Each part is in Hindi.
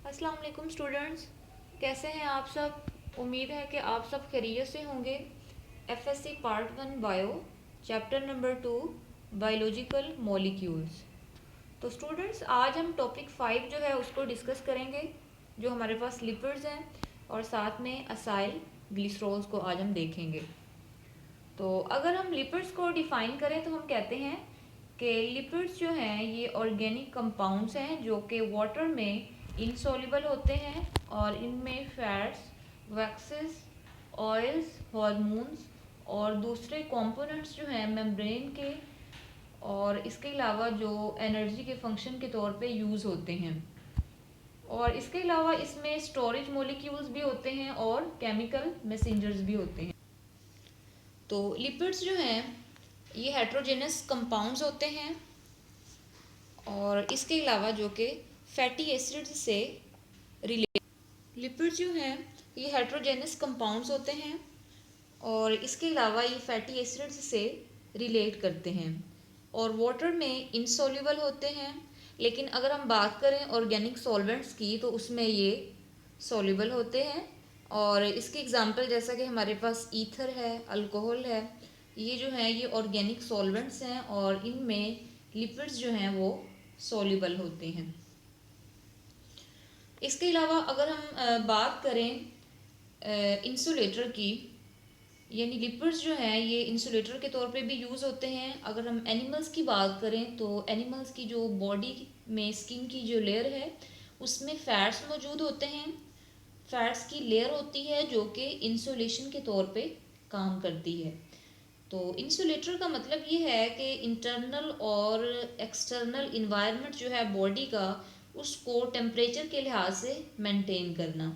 अस्सलाम वालेकुम स्टूडेंट्स, कैसे हैं आप सब। उम्मीद है कि आप सब खैरियत से होंगे। FSc part 1 bio chapter number 2 biological molecules. तो स्टूडेंट्स आज हम टॉपिक 5 जो है उसको डिस्कस करेंगे, जो हमारे पास लिपिड्स हैं, और साथ में असाइल ग्लिसरॉल्स को आज हम देखेंगे। तो अगर हम लिपिड्स को डिफ़ाइन करें तो हम कहते हैं कि लिपिड्स जो हैं ये ऑर्गेनिक कंपाउंड्स हैं जो कि वाटर में इनसॉल्युबल होते हैं, और इनमें फैट्स, वैक्सेस, ऑयल्स, हार्मोन्स और दूसरे कंपोनेंट्स जो हैं मेम्ब्रेन के, और इसके अलावा जो एनर्जी के फंक्शन के तौर पे यूज़ होते हैं। और इसके अलावा इसमें स्टोरेज मॉलिक्यूल्स भी होते हैं और केमिकल मैसेंजर्स भी होते हैं। तो लिपिड्स जो हैं ये हेट्रोजेनस कंपाउंड्स होते हैं, और इसके अलावा जो कि फैटी एसिड्स से रिलेट लिपिड्स जो हैं ये हेट्रोजेनस कंपाउंड्स होते हैं, और इसके अलावा ये फैटी एसिड्स से रिलेट करते हैं और वाटर में इनसॉल्युबल होते हैं। लेकिन अगर हम बात करें ऑर्गेनिक सॉल्वेंट्स की तो उसमें ये सॉल्युबल होते हैं। और इसके एग्जांपल जैसा कि हमारे पास ईथर है, अल्कोहल है, ये जो है ये ऑर्गेनिक सॉल्वेंट्स हैं और इनमें लिपिड्स जो हैं वो सॉल्युबल होते हैं। इसके अलावा अगर हम बात करें इंसुलेटर की, यानी लिपिड्स जो हैं ये इंसुलेटर के तौर पे भी यूज़ होते हैं। अगर हम एनिमल्स की बात करें तो एनिमल्स की जो बॉडी में स्किन की जो लेयर है उसमें फैट्स मौजूद होते हैं। फैट्स की लेयर होती है जो कि इंसुलेशन के तौर पे काम करती है। तो इंसुलेटर का मतलब ये है कि इंटरनल और एक्सटर्नल इन्वायरमेंट जो है बॉडी का उसको टेम्परेचर के लिहाज से मेंटेन करना।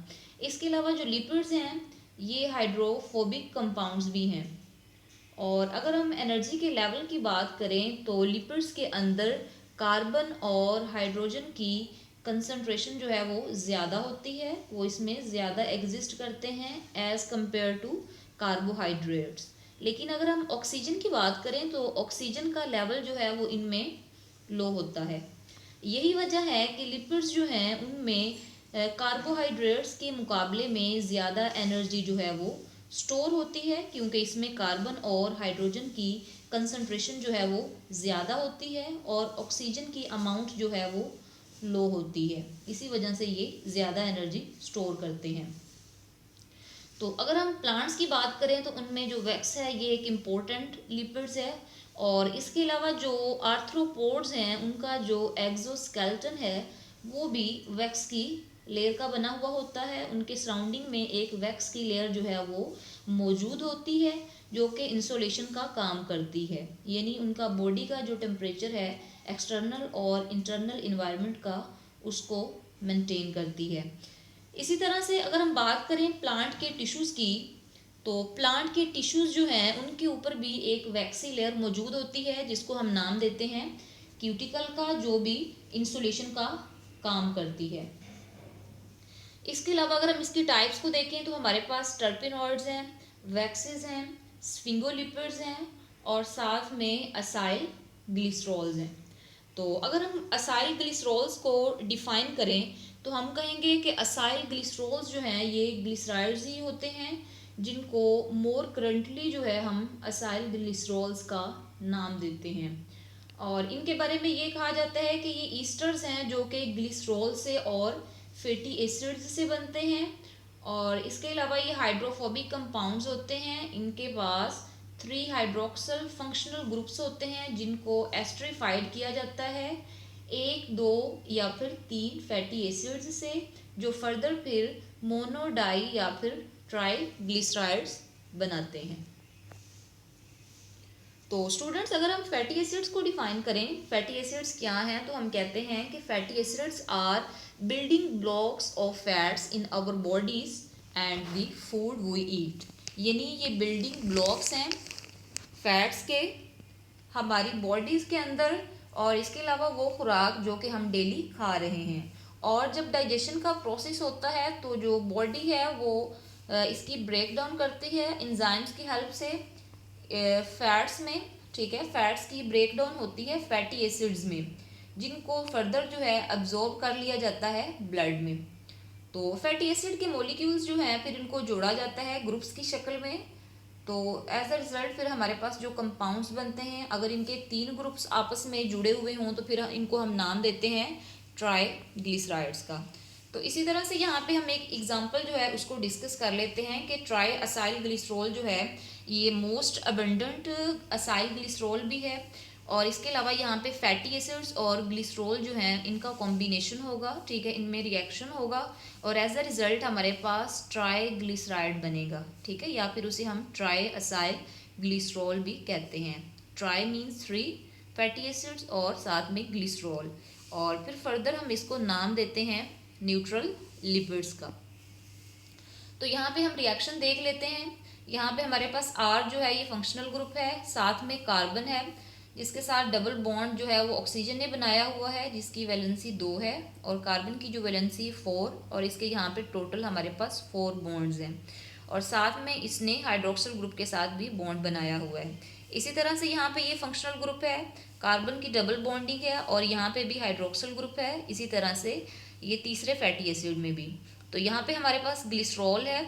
इसके अलावा जो लिपिड्स हैं ये हाइड्रोफोबिक कंपाउंड्स भी हैं। और अगर हम एनर्जी के लेवल की बात करें तो लिपिड्स के अंदर कार्बन और हाइड्रोजन की कंसंट्रेशन जो है वो ज़्यादा होती है, वो इसमें ज़्यादा एग्जिस्ट करते हैं एज़ कंपेयर टू कार्बोहाइड्रेट्स। लेकिन अगर हम ऑक्सीजन की बात करें तो ऑक्सीजन का लेवल जो है वो इनमें लो होता है। यही वजह है कि लिपिड्स जो हैं उनमें कार्बोहाइड्रेट्स के मुकाबले में ज़्यादा एनर्जी जो है वो स्टोर होती है, क्योंकि इसमें कार्बन और हाइड्रोजन की कंसंट्रेशन जो है वो ज़्यादा होती है और ऑक्सीजन की अमाउंट जो है वो लो होती है। इसी वजह से ये ज़्यादा एनर्जी स्टोर करते हैं। तो अगर हम प्लांट्स की बात करें तो उनमें जो वैक्स है ये एक इम्पोर्टेंट लिपिड्स है। और इसके अलावा जो आर्थ्रोपोड्स हैं उनका जो एक्सोस्केलेटन है वो भी वैक्स की लेयर का बना हुआ होता है। उनके सराउंडिंग में एक वैक्स की लेयर जो है वो मौजूद होती है जो कि इंसुलेशन का काम करती है, यानी उनका बॉडी का जो टेम्परेचर है एक्सटर्नल और इंटरनल इन्वायरमेंट का उसको मेंटेन करती है। इसी तरह से अगर हम बात करें प्लांट के टिश्यूज़ की तो प्लांट के टिश्यूज़ जो हैं उनके ऊपर भी एक वैक्सी लेयर मौजूद होती है जिसको हम नाम देते हैं क्यूटिकल का, जो भी इंसुलेशन का काम करती है। इसके अलावा अगर हम इसकी टाइप्स को देखें तो हमारे पास टर्पिनॉइड्स हैं, वैक्सेस हैं, स्फिंगोलिपिड्स हैं और साथ में असाइल ग्लिसरॉल्स हैं। तो अगर हम असाइल ग्लिसरॉल्स को डिफ़ाइन करें तो हम कहेंगे कि असाइल ग्लिसरॉल्स जो हैं ये ग्लिसराइड्स ही होते हैं जिनको मोर करंटली जो है हम असाइल ग्लिसरॉल्स का नाम देते हैं। और इनके बारे में ये कहा जाता है कि ये ईस्टर्स हैं जो कि ग्लिसरॉल से और फैटी एसिड्स से बनते हैं। और इसके अलावा ये हाइड्रोफोबिक कंपाउंड्स होते हैं। इनके पास 3 हाइड्रोक्सल फंक्शनल ग्रुप्स होते हैं जिनको एस्टरीफाइड किया जाता है 1, 2 या फिर 3 फैटी एसिड्स से, जो फर्दर फिर मोनोडाई या फिर ट्राई ग्लिसराइड्स बनाते हैं। तो स्टूडेंट्स अगर हम फैटी एसिड्स को डिफाइन करें, फैटी एसिड्स क्या हैं, तो हम कहते हैं कि fatty acids are building blocks of fats in our bodies and the food we eat. यानी ये बिल्डिंग ब्लॉक्स हैं फैट्स के हमारी बॉडीज़ के अंदर, और इसके अलावा वो खुराक जो कि हम डेली खा रहे हैं। और जब डाइजेशन का प्रोसेस होता है तो जो बॉडी है वो इसकी ब्रेक डाउन करती है एंजाइम्स की हेल्प से फैट्स में। ठीक है, फैट्स की ब्रेक डाउन होती है फैटी एसिड्स में जिनको फर्दर जो है अब्जॉर्ब कर लिया जाता है ब्लड में। तो फैटी एसिड के मॉलिक्यूल्स जो हैं फिर इनको जोड़ा जाता है ग्रुप्स की शक्ल में। तो एज अ रिजल्ट फिर हमारे पास जो कंपाउंड्स बनते हैं, अगर इनके 3 ग्रुप्स आपस में जुड़े हुए हों तो फिर इनको हम नाम देते हैं ट्राईग्लिसराइड्स का। तो इसी तरह से यहाँ पे हम एक एग्जांपल जो है उसको डिस्कस कर लेते हैं कि ट्राई असाइल ग्लिसरॉल जो है ये मोस्ट अबंडेंट असाइल ग्लिसरॉल भी है, और इसके अलावा यहाँ पे फैटी एसिड्स और ग्लिसरॉल जो हैं इनका कॉम्बिनेशन होगा, ठीक है, इनमें रिएक्शन होगा और एज अ रिजल्ट हमारे पास ट्राईग्लिसराइड बनेगा, ठीक है, या फिर उसे हम ट्राई असाइल ग्लिसरॉल भी कहते हैं। ट्राई मीन्स 3 फैटी एसिड्स और साथ में ग्लिसरॉल, और फिर फर्दर हम इसको नाम देते हैं न्यूट्रल लिपिड्स का। तो यहाँ पे हम रिएक्शन देख लेते हैं। यहाँ पे हमारे पास R जो है ये फंक्शनल ग्रुप है, साथ में कार्बन है जिसके साथ डबल बॉन्ड जो है वो ऑक्सीजन ने बनाया हुआ है जिसकी वैलेंसी 2 है, और कार्बन की जो वैलेंसी 4, और इसके यहाँ पे टोटल हमारे पास 4 बॉन्ड्स हैं, और साथ में इसने हाइड्रोक्सिल ग्रुप के साथ भी बॉन्ड बनाया हुआ है। इसी तरह से यहाँ पे ये फंक्शनल ग्रुप है, कार्बन की डबल बॉन्डिंग है और यहाँ पे भी हाइड्रोक्सिल ग्रुप है, इसी तरह से ये तीसरे फैटी एसिड में भी। तो यहाँ पे हमारे पास ग्लिसरॉल है,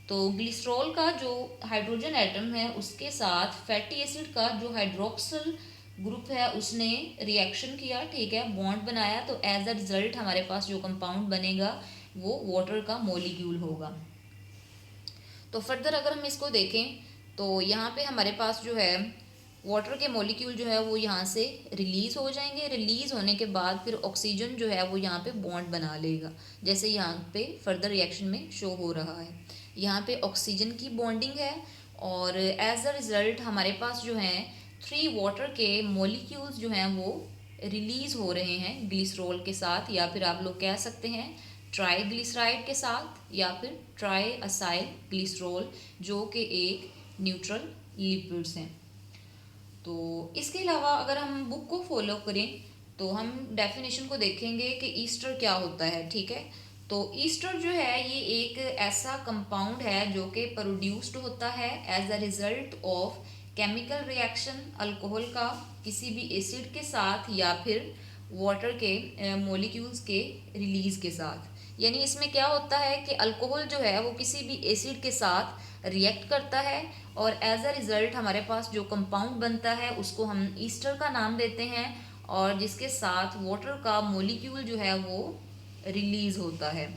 तो ग्लिसरॉल का जो हाइड्रोजन एटम है उसके साथ फैटी एसिड का जो हाइड्रोक्सिल ग्रुप है उसने रिएक्शन किया, ठीक है, बॉन्ड बनाया, तो एज अ रिजल्ट हमारे पास जो कंपाउंड बनेगा वो वाटर का मॉलिक्यूल होगा। तो फर्दर अगर हम इसको देखें तो यहाँ पे हमारे पास जो है वाटर के मॉलिक्यूल जो है वो यहाँ से रिलीज़ हो जाएंगे। रिलीज़ होने के बाद फिर ऑक्सीजन जो है वो यहाँ पे बॉन्ड बना लेगा, जैसे यहाँ पे फर्दर रिएक्शन में शो हो रहा है। यहाँ पे ऑक्सीजन की बॉन्डिंग है और एज अ रिज़ल्ट हमारे पास जो है 3 वाटर के मॉलिक्यूल्स जो हैं वो रिलीज़ हो रहे हैं ग्लिसरॉल के साथ, या फिर आप लोग कह सकते हैं ट्राईग्लिसराइड के साथ, या फिर ट्राई असाइल ग्लिसरॉल जो कि एक न्यूट्रल लिपिड्स हैं। तो इसके अलावा अगर हम बुक को फॉलो करें तो हम डेफिनेशन को देखेंगे कि ईस्टर क्या होता है, ठीक है। तो ईस्टर जो है ये एक ऐसा कंपाउंड है जो कि प्रोड्यूस्ड होता है as a result of chemical reaction alcohol का किसी भी एसिड के साथ या फिर वाटर के मॉलिक्यूल्स के रिलीज़ के साथ। यानी इसमें क्या होता है कि अल्कोहल जो है वो किसी भी एसिड के साथ रिएक्ट करता है और एज अ रिज़ल्ट हमारे पास जो कंपाउंड बनता है उसको हम ईस्टर का नाम देते हैं, और जिसके साथ वाटर का मॉलिक्यूल जो है वो रिलीज़ होता है।